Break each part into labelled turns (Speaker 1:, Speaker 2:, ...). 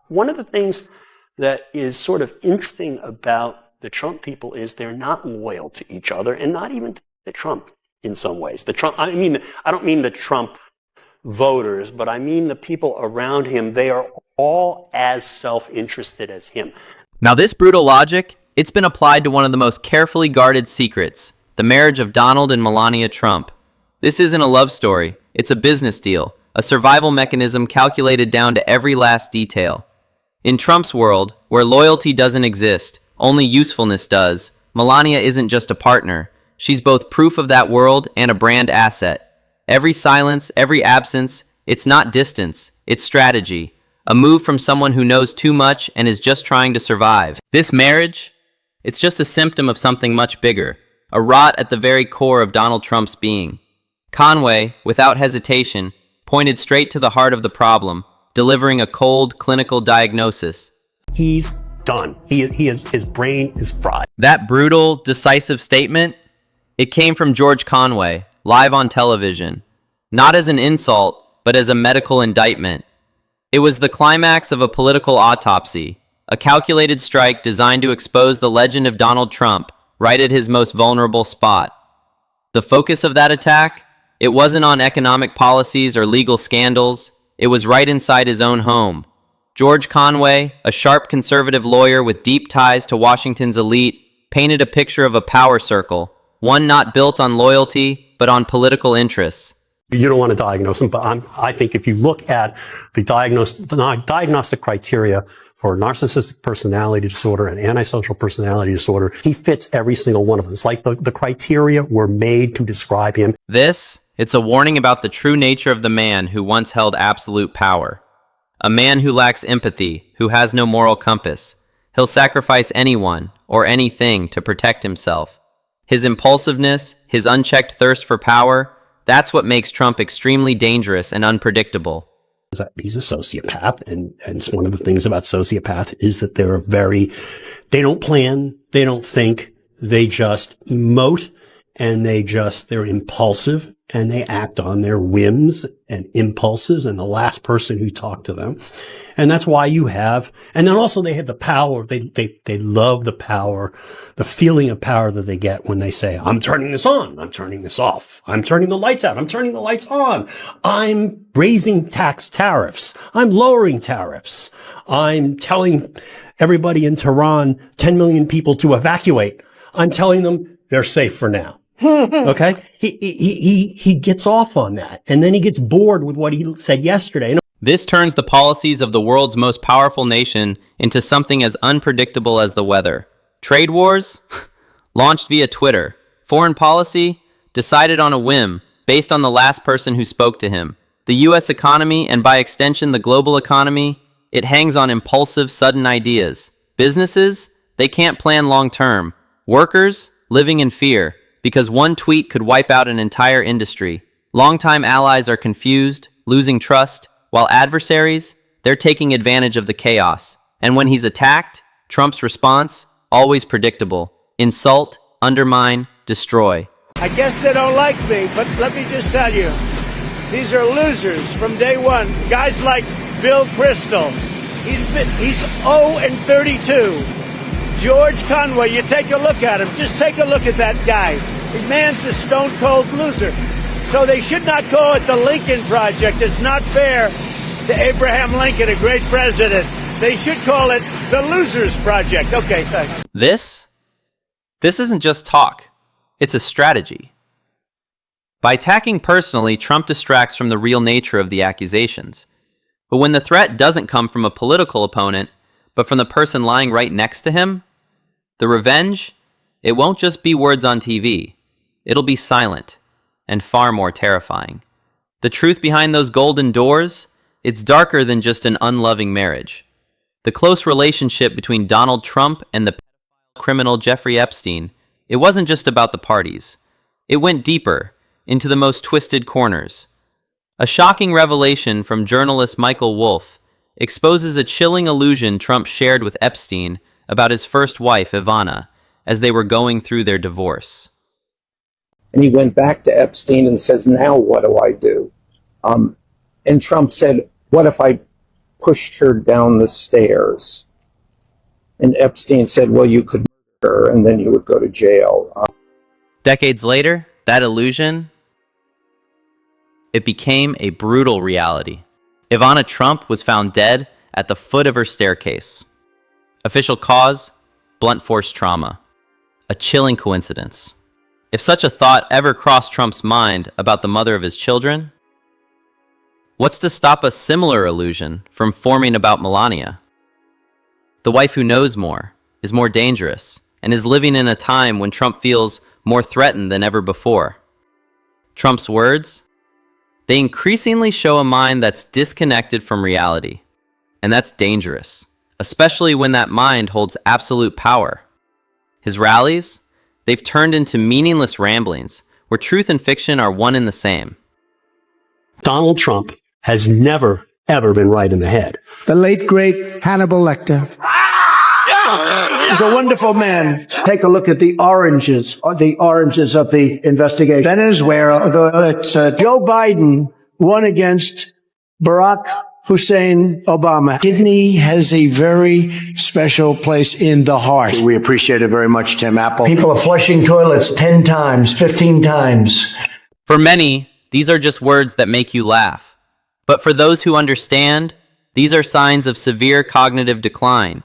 Speaker 1: One of the things that is sort of interesting about the Trump people is they're not loyal to each other, and not even to Trump in some ways. I don't mean the Trump voters, but I mean the people around him. They are all as self-interested as him.
Speaker 2: Now this brutal logic, it's been applied to one of the most carefully guarded secrets, the marriage of Donald and Melania Trump. This isn't a love story, it's a business deal, a survival mechanism calculated down to every last detail. In Trump's world, where loyalty doesn't exist, only usefulness does, Melania isn't just a partner. She's both proof of that world and a brand asset. Every silence, every absence, it's not distance, it's strategy. A move from someone who knows too much and is just trying to survive. This marriage, it's just a symptom of something much bigger, a rot at the very core of Donald Trump's being. Conway, without hesitation, pointed straight to the heart of the problem, delivering a cold, clinical diagnosis.
Speaker 1: He's done. His brain is fried.
Speaker 2: That brutal, decisive statement, it came from George Conway, live on television. Not as an insult, but as a medical indictment. It was the climax of a political autopsy, a calculated strike designed to expose the legend of Donald Trump right at his most vulnerable spot. The focus of that attack? It wasn't on economic policies or legal scandals. It was right inside his own home. George Conway, a sharp conservative lawyer with deep ties to Washington's elite, painted a picture of a power circle, one not built on loyalty, but on political interests.
Speaker 1: You don't want to diagnose him, but I think if you look at the diagnostic criteria for narcissistic personality disorder and antisocial personality disorder, he fits every single one of them. It's like the criteria were made to describe him.
Speaker 2: It's a warning about the true nature of the man who once held absolute power. A man who lacks empathy, who has no moral compass. He'll sacrifice anyone or anything to protect himself. His impulsiveness, his unchecked thirst for power, that's what makes Trump extremely dangerous and unpredictable.
Speaker 1: He's a sociopath, and one of the things about sociopaths is that they don't plan, they don't think, they just emote, and they're impulsive, and they act on their whims and impulses and the last person who talked to them. And that's why and then also they have the power, they love the power, the feeling of power that they get when they say, I'm turning this on, I'm turning this off, I'm turning the lights out, I'm turning the lights on, I'm raising tariffs, I'm lowering tariffs, I'm telling everybody in Tehran, 10 million people to evacuate, I'm telling them they're safe for now. Okay? He gets off on that, and then he gets bored with what he said yesterday.
Speaker 2: This turns the policies of the world's most powerful nation into something as unpredictable as the weather. Trade wars? Launched via Twitter. Foreign policy? Decided on a whim, based on the last person who spoke to him. The U.S. economy, and by extension the global economy, it hangs on impulsive, sudden ideas. Businesses? They can't plan long-term. Workers? Living in fear, because one tweet could wipe out an entire industry. Longtime allies are confused, losing trust, while adversaries, they're taking advantage of the chaos. And when he's attacked, Trump's response, always predictable. Insult, undermine, destroy.
Speaker 3: I guess they don't like me, but let me just tell you, these are losers from day one. Guys like Bill Kristol, he's 0-32. George Conway, you take a look at him. Just take a look at that guy. The man's a stone-cold loser. So they should not call it the Lincoln Project. It's not fair to Abraham Lincoln, a great president. They should call it the Losers Project. Okay, thanks.
Speaker 2: This isn't just talk. It's a strategy. By attacking personally, Trump distracts from the real nature of the accusations. But when the threat doesn't come from a political opponent, but from the person lying right next to him, the revenge, it won't just be words on TV. It'll be silent and far more terrifying. The truth behind those golden doors, it's darker than just an unloving marriage. The close relationship between Donald Trump and the criminal Jeffrey Epstein, it wasn't just about the parties. It went deeper, into the most twisted corners. A shocking revelation from journalist Michael Wolff exposes a chilling illusion Trump shared with Epstein about his first wife, Ivana, as they were going through their divorce.
Speaker 4: And he went back to Epstein and says, now what do I do? And Trump said, what if I pushed her down the stairs. And Epstein said, well, you could murder her and then you would go to jail.
Speaker 2: Decades later, that illusion, it became a brutal reality. Ivana Trump was found dead at the foot of her staircase. Official cause, blunt force trauma. A chilling coincidence. If such a thought ever crossed Trump's mind about the mother of his children, what's to stop a similar illusion from forming about Melania? The wife who knows more, is more dangerous, and is living in a time when Trump feels more threatened than ever before. Trump's words, they increasingly show a mind that's disconnected from reality. And that's dangerous, especially when that mind holds absolute power. His rallies, they've turned into meaningless ramblings where truth and fiction are one and the same.
Speaker 1: Donald Trump has never, ever been right in the head.
Speaker 5: The late, great Hannibal Lecter.
Speaker 3: He's a wonderful man. Take a look at the oranges of the investigation.
Speaker 5: Venezuela,
Speaker 3: Joe Biden won against Barack Hussein Obama.
Speaker 5: kidney has a very special place in the heart.
Speaker 6: We appreciate it very much, Tim Apple.
Speaker 3: People are flushing toilets 10 times, 15 times.
Speaker 2: For many, these are just words that make you laugh. But for those who understand, these are signs of severe cognitive decline.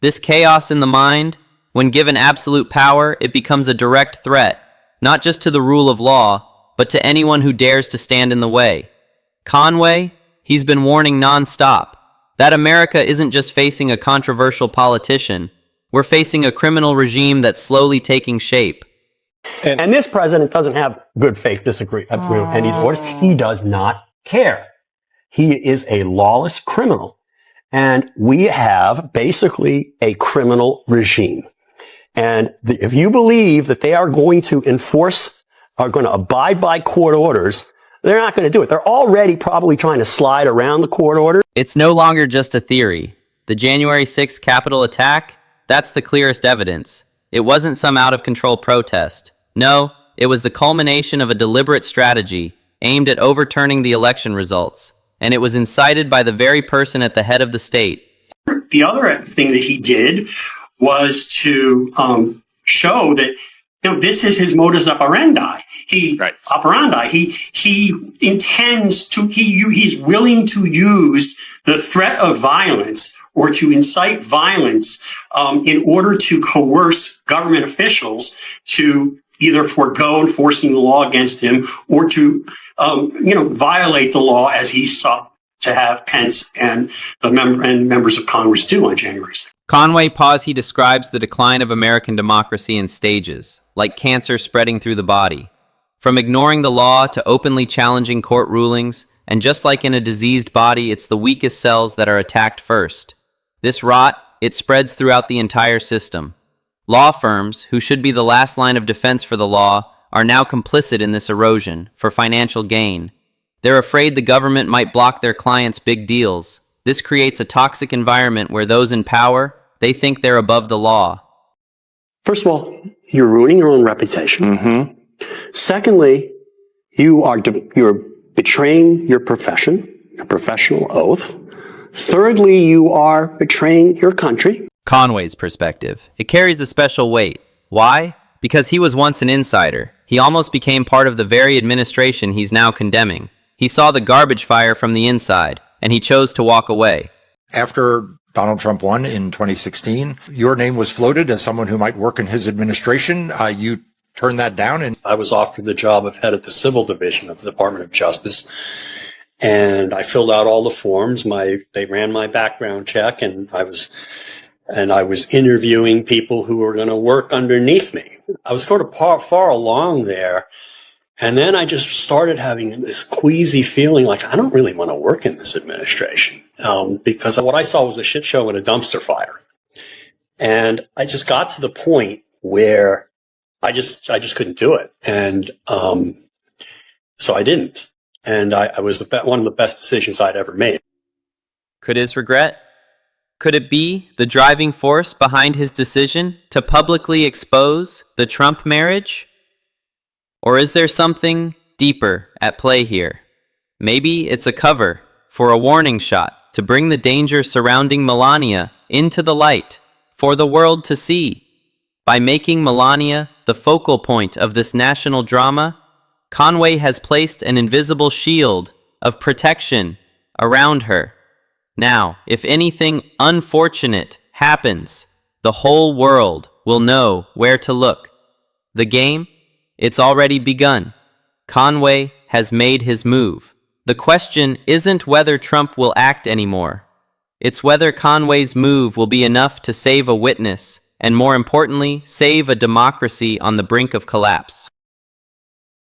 Speaker 2: This chaos in the mind, when given absolute power, it becomes a direct threat, not just to the rule of law, but to anyone who dares to stand in the way. Conway, he's been warning nonstop that America isn't just facing a controversial politician, we're facing a criminal regime that's slowly taking shape.
Speaker 1: And this president doesn't have good faith disagree with any orders. He does not care. He is a lawless criminal. And we have basically a criminal regime. And if you believe that they are going to are going to abide by court orders, they're not going to do it. They're already probably trying to slide around the court order.
Speaker 2: It's no longer just a theory. The January 6th Capitol attack, that's the clearest evidence. It wasn't some out-of-control protest. No, it was the culmination of a deliberate strategy aimed at overturning the election results. And it was incited by the very person at the head of the state.
Speaker 1: The other thing that he did was to show that this is his modus operandi. He intends to. He's willing to use the threat of violence or to incite violence in order to coerce government officials to either forego enforcing the law against him or to violate the law as he sought to have Pence and the members of Congress do on January 6th.
Speaker 2: Conway he describes the decline of American democracy in stages, like cancer spreading through the body. From ignoring the law to openly challenging court rulings, and just like in a diseased body, it's the weakest cells that are attacked first. This rot, it spreads throughout the entire system. Law firms, who should be the last line of defense for the law, are now complicit in this erosion for financial gain. They're afraid the government might block their clients' big deals. This creates a toxic environment where those in power, they think they're above the law.
Speaker 1: First of all, you're ruining your own reputation. Mm-hmm. Secondly, you're betraying your profession, your professional oath. Thirdly, you are betraying your country.
Speaker 2: Conway's perspective. It carries a special weight. Why? Because he was once an insider. He almost became part of the very administration he's now condemning. He saw the garbage fire from the inside, and he chose to walk away.
Speaker 7: After Donald Trump won in 2016, your name was floated as someone who might work in his administration. You turned that down, and
Speaker 1: I was offered the job of head of the Civil Division of the Department of Justice. And I filled out all the forms. They ran my background check, and I was interviewing people who were going to work underneath me. I was sort of far along there. And then I just started having this queasy feeling like I don't really want to work in this administration, because what I saw was a shit show and a dumpster fire. And I just got to the point where I just couldn't do it. And so I didn't. And I was one of the best decisions I'd ever made.
Speaker 2: Could his regret? Could it be the driving force behind his decision to publicly expose the Trump marriage? Or is there something deeper at play here? Maybe it's a cover for a warning shot to bring the danger surrounding Melania into the light for the world to see. By making Melania the focal point of this national drama, Conway has placed an invisible shield of protection around her. Now, if anything unfortunate happens, the whole world will know where to look. The game? It's already begun. Conway has made his move. The question isn't whether Trump will act anymore. It's whether Conway's move will be enough to save a witness, and more importantly, save a democracy on the brink of collapse.